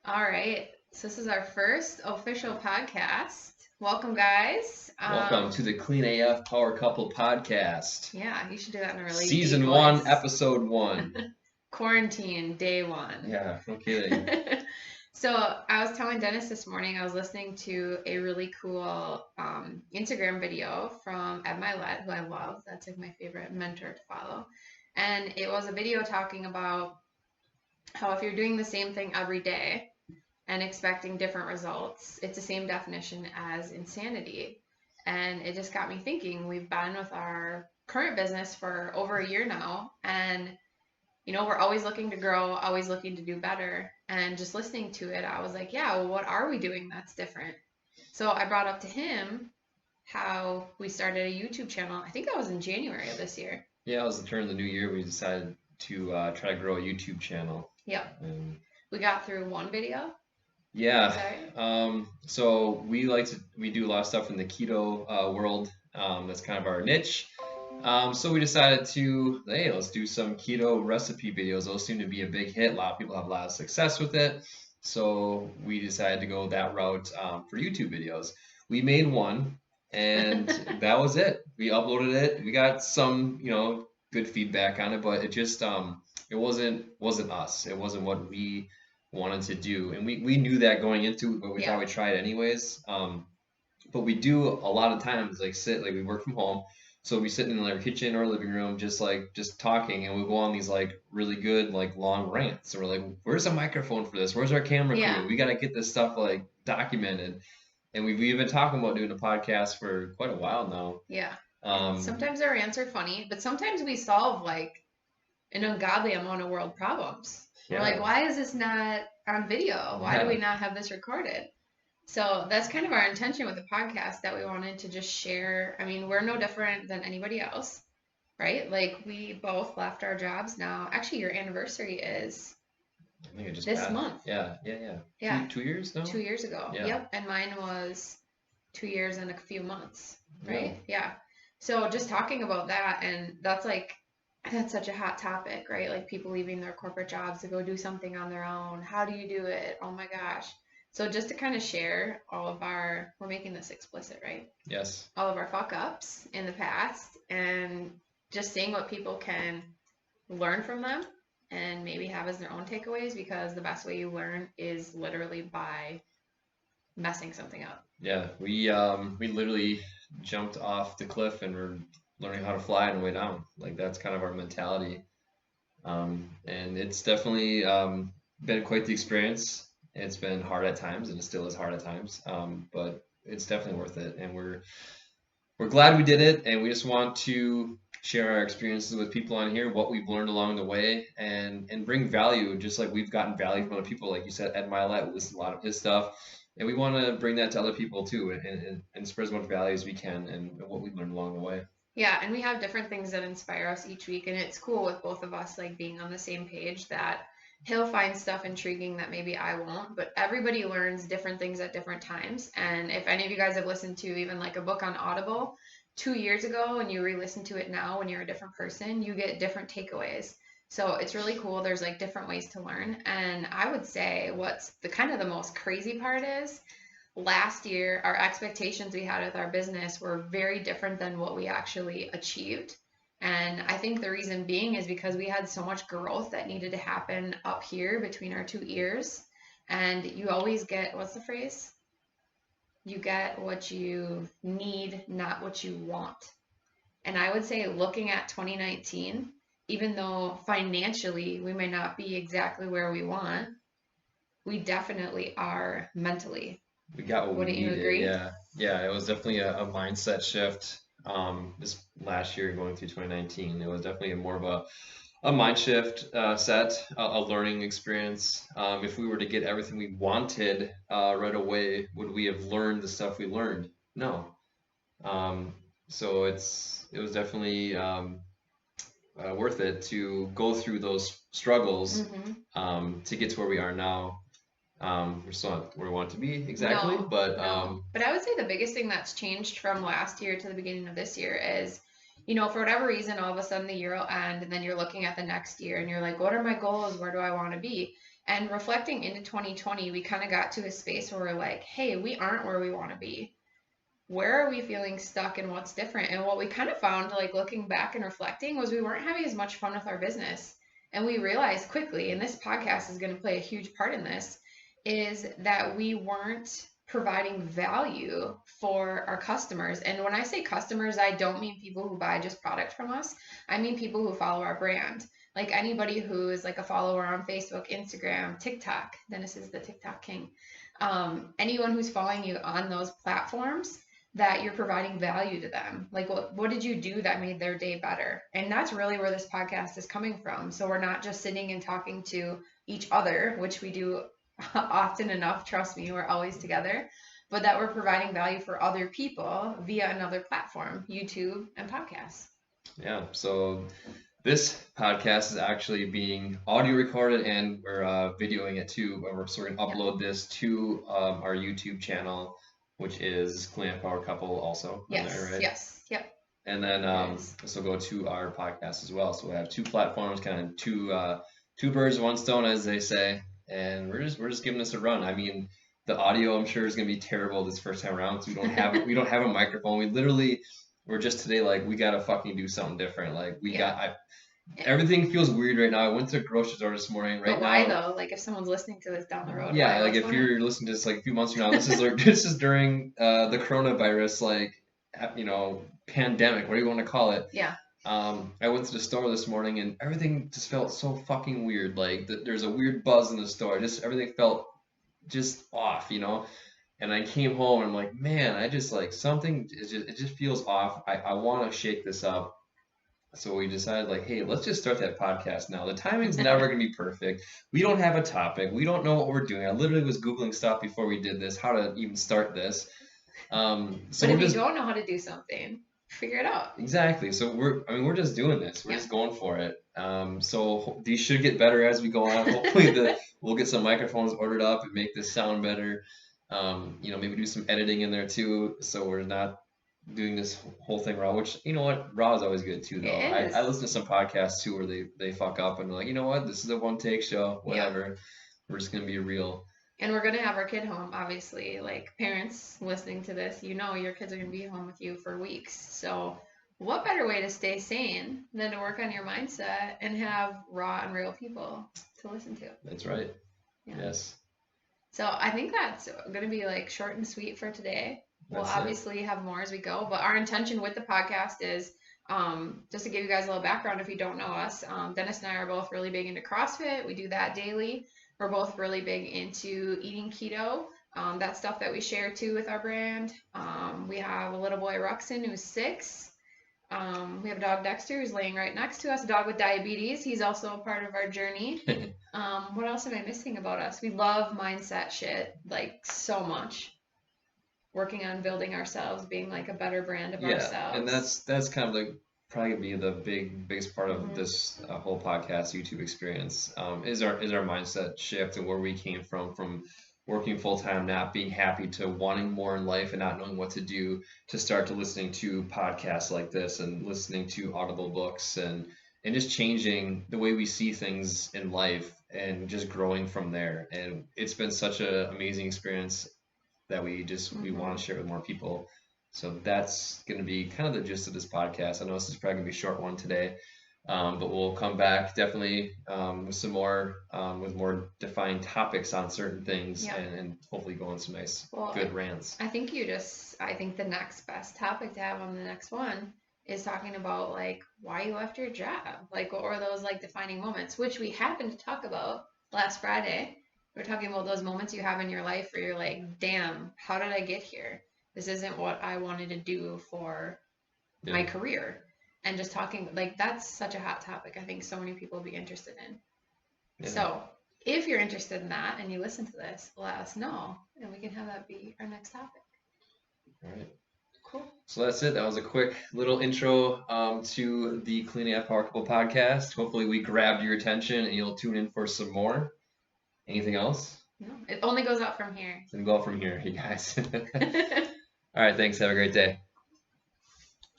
All right. So this is our first official podcast. Welcome, guys. Welcome to the Clean AF Power Couple podcast. Yeah, you should do that in a really deep Season 1, voice. Episode 1. Quarantine, day 1. Yeah, no kidding. So I was telling Dennis this morning, I was listening to a really cool Instagram video from Ed Milet, who I love. That's like my favorite mentor to follow. And it was a video talking about how if you're doing the same thing every day, and expecting different results, it's the same definition as insanity. And it just got me thinking, we've been with our current business for over a year now, and we're always looking to grow, always looking to do better. And just listening to it, I was like, yeah, well, what are we doing that's different? So I brought up to him how we started a YouTube channel. I think that was in January of this year. Yeah, it was the turn of the new year. We decided to try to grow a YouTube channel. Yep. We got through one video. Yeah. So we do a lot of stuff in the keto world. That's kind of our niche. So we decided to, hey, let's do some keto recipe videos. Those seem to be a big hit. A lot of people have a lot of success with it. So we decided to go that route for YouTube videos. We made one, and that was it. We uploaded it. We got some, good feedback on it, but it just it wasn't us. It wasn't what we wanted to do, and we knew that going into it, but we thought we'd try it anyways. But we do a lot of times we work from home, so we sit in our kitchen or living room just talking, and we go on these really good long rants, and we're like, where's a microphone for this? Where's our camera crew? We got to get this stuff documented. And we've been talking about doing a podcast for quite a while now. Yeah. Sometimes our rants are funny, but sometimes we solve an ungodly amount of world problems. Yeah. We're like, why is this not on video? Why do we not have this recorded? So that's kind of our intention with the podcast, that we wanted to just share. I mean, we're no different than anybody else, right? Like, we both left our jobs now. Actually, your anniversary is I think it just this month. Yeah. 2 years now? 2 years ago. Yeah. Yep. And mine was 2 years and a few months, right? Yeah. So just talking about that, and that's such a hot topic, right? Like, people leaving their corporate jobs to go do something on their own. How do you do it? Oh my gosh. So just to kind of share we're making this explicit, right? Yes. All of our fuck ups in the past, and just seeing what people can learn from them and maybe have as their own takeaways, because the best way you learn is literally by messing something up. Yeah, we literally jumped off the cliff and we're learning how to fly on the way down. That's kind of our mentality. And it's definitely been quite the experience. It's been hard at times, and it still is hard at times. But it's definitely worth it, and we're glad we did it. And we just want to share our experiences with people on here, what we've learned along the way, and bring value, just like we've gotten value from other people. Like you said, Ed Milet, we listen to a lot of his stuff, and we want to bring that to other people too, and spread as much value as we can, and what we've learned along the way. Yeah, and we have different things that inspire us each week, and it's cool with both of us being on the same page, that he'll find stuff intriguing that maybe I won't, but everybody learns different things at different times. And if any of you guys have listened to even a book on Audible 2 years ago, and you re-listen to it now when you're a different person, you get different takeaways. So it's really cool. There's different ways to learn. And I would say what's the most crazy part is, last year, our expectations we had with our business were very different than what we actually achieved. And I think the reason being is because we had so much growth that needed to happen up here between our two ears. And you always get, what's the phrase? You get what you need, not what you want. And I would say, looking at 2019, even though financially we may not be exactly where we want, we definitely are mentally. We got what we needed. Wouldn't you agree? Yeah, it was definitely a mindset shift. This last year going through 2019, it was definitely more of a mind shift, a learning experience. If we were to get everything we wanted right away, would we have learned the stuff we learned? No. So it was definitely worth it to go through those struggles to get to where we are now. We're still not where we want to be exactly, but I would say the biggest thing that's changed from last year to the beginning of this year is, for whatever reason, all of a sudden the year will end, and then you're looking at the next year and you're like, what are my goals? Where do I want to be? And reflecting into 2020, we kind of got to a space where we're like, hey, we aren't where we want to be. Where are we feeling stuck and what's different? And what we kind of found, like looking back and reflecting, was we weren't having as much fun with our business. And we realized quickly, and this podcast is going to play a huge part in this, is that we weren't providing value for our customers. And when I say customers, I don't mean people who buy just product from us. I mean people who follow our brand. Like anybody who is like a follower on Facebook, Instagram, TikTok. Dennis is the TikTok king. Anyone who's following you on those platforms, that you're providing value to them. Like what did you do that made their day better? And that's really where this podcast is coming from. So we're not just sitting and talking to each other, which we do often enough, trust me, we're always together, but that we're providing value for other people via another platform, YouTube and podcasts. Yeah, so this podcast is actually being audio recorded, and we're videoing it too. But we're going to upload this to our YouTube channel, which is Clean Up Power Couple also. Yes, there, right? yes, yep. And then this will go to our podcast as well. So we have two platforms, kind of two birds, one stone, as they say. And we're just giving this a run. I mean, the audio I'm sure is going to be terrible this first time around because we don't have a microphone. We're just today like we gotta fucking do something different. Like everything feels weird right now. I went to the grocery store this morning. But why though? Like if someone's listening to this down the road. Yeah, like if you're listening to this like a few months from now, this is during the coronavirus, like pandemic, what do you want to call it? Yeah. I went to the store this morning and everything just felt so fucking weird. Like there's a weird buzz in the store. Just everything felt just off, And I came home and I'm like, man, I just like it just feels off. I want to shake this up. So we decided like, hey, let's just start that podcast now. The timing's never going to be perfect. We don't have a topic. We don't know what we're doing. I literally was Googling stuff before we did this, how to even start this. But if you don't know how to do something, figure it out. Exactly. So we're just doing this. We're just going for it. So these should get better as we go on. Hopefully we'll get some microphones ordered up and make this sound better. Maybe do some editing in there too, so we're not doing this whole thing raw, which raw is always good too though. I listen to some podcasts too where they fuck up and they're like, you know what, this is a one take show, whatever. Yeah. We're just gonna be real. And we're gonna have our kid home, obviously. Like parents listening to this, your kids are gonna be home with you for weeks. So what better way to stay sane than to work on your mindset and have raw and real people to listen to? That's right. Yeah. Yes. So I think that's going to be like short and sweet for today. We'll obviously have more as we go, but our intention with the podcast is just to give you guys a little background if you don't know us. Dennis and I are both really big into CrossFit. We do that daily. We're both really big into eating keto. That's stuff that we share too with our brand. We have a little boy, Ruxin, who's 6. We have a dog, Dexter, who's laying right next to us, a dog with diabetes. He's also a part of our journey. What else am I missing about us? We love mindset shit, like so much. Working on building ourselves, being like a better brand of ourselves. Yeah, and that's kind of like probably gonna be the biggest part of this whole podcast YouTube experience. Is our mindset shift and where we came from working full-time, not being happy, to wanting more in life and not knowing what to do, to start to listening to podcasts like this and listening to Audible books and just changing the way we see things in life and just growing from there. And it's been such an amazing experience that we want to share with more people. So that's going to be kind of the gist of this podcast. I know this is probably going to be a short one today. But we'll come back definitely with some more with more defined topics on certain things and hopefully go on some good rants. I think the next best topic to have on the next one is talking about like why you left your job. Like what were those like defining moments, which we happened to talk about last Friday. We're talking about those moments you have in your life where you're like, damn, how did I get here? This isn't what I wanted to do for my career. And just talking, like, that's such a hot topic. I think so many people will be interested in. Yeah. So if you're interested in that and you listen to this, let us know and we can have that be our next topic. All right. Cool. So that's it. That was a quick little intro to the Cleaning Up Power Couple podcast. Hopefully we grabbed your attention and you'll tune in for some more. Anything else? No, it only goes up from here. It's going to go up from here, you guys. All right. Thanks. Have a great day.